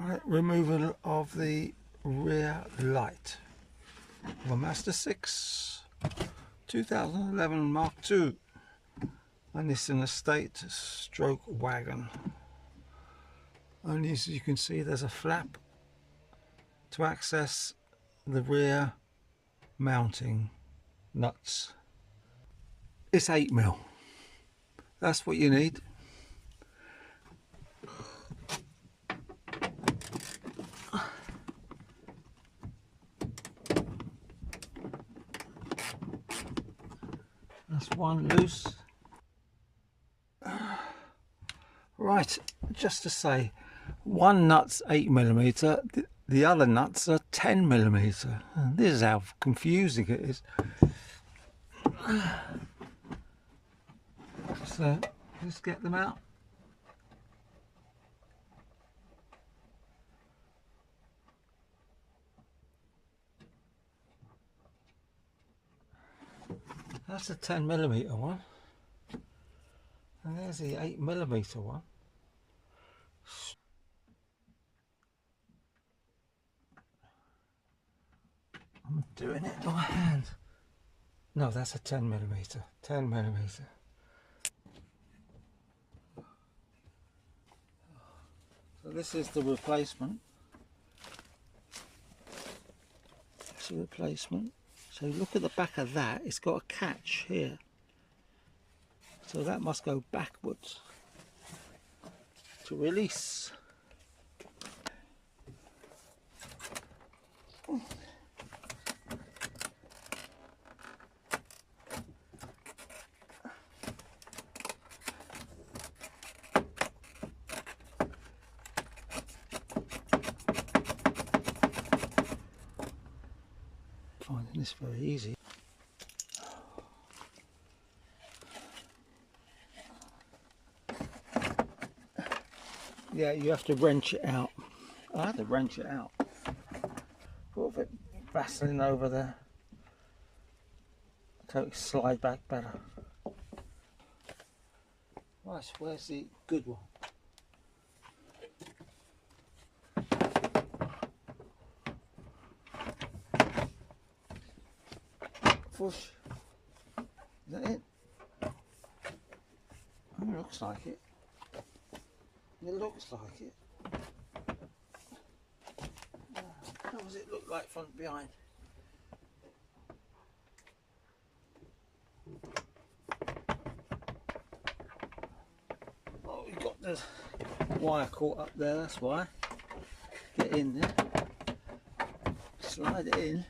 Right, removal of the rear light of a Mazda 6 2011 Mark II, and it's an estate stroke wagon. Only as you can see, there's a flap to access the rear mounting nuts. It's 8mm. That's what you need. That's one loose. Right, just to say, one nut's 8mm, the other nuts are 10mm. And this is how confusing it is. So let's get them out. That's a 10mm one, and there's the 8mm one. I'm doing it by hand. No, that's a 10mm. 10mm. So this is the replacement. That's the replacement. So look at the back of that. It's got a catch here. So that must go backwards to release. Finding this very easy. Yeah, you have to wrench it out. I had to wrench it out. Put a bit of Vaseline over there so it slide back better. Right, where's the good one? Push. Is that it? Oh, it looks like it. It looks like it. How does it look like front and behind? Oh, we've got the wire caught up there, that's why. Get in there. Slide it in.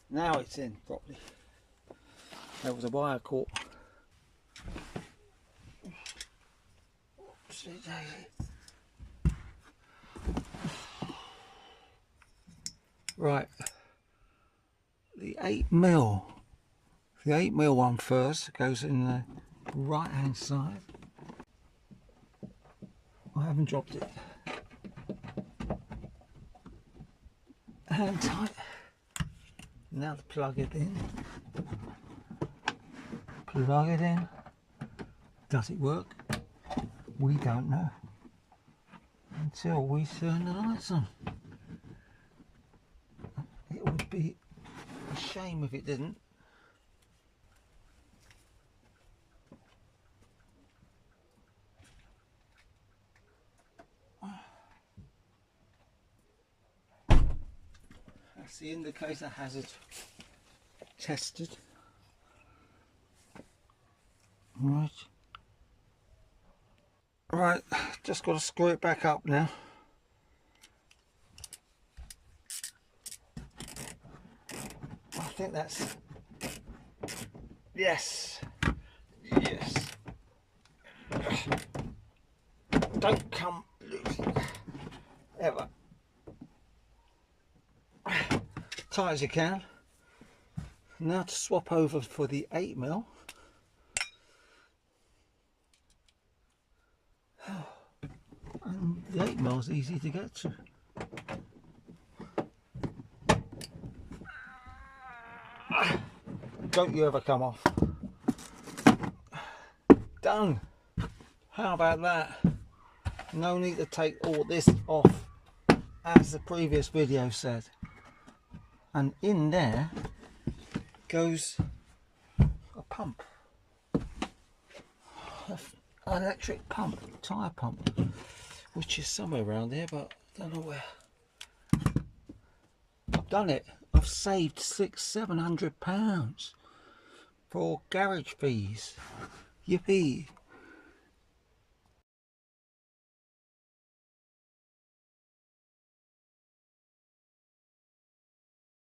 Now it's in properly. There was a wire caught. Right, the 8mm. The 8mm one first goes in the right hand side. I haven't dropped it. Hand tight. Now to plug it in. Plug it in. Does it work? We don't know until we turn the lights on. It would be a shame if it didn't. That's the indicator hazard tested. Right. Right, just got to screw it back up now. I think that's... Yes. Yes. Don't come loose. Ever. Tight as you can. Now to swap over for the 8mm. And the 8mm is easy to get to. Don't you ever come off. Done. How about that? No need to take all this off, as the previous video said. And in there goes a pump, an electric pump, tyre pump, which is somewhere around here, but I don't know where. I've done it. I've saved £600-700 for garage fees. Yippee!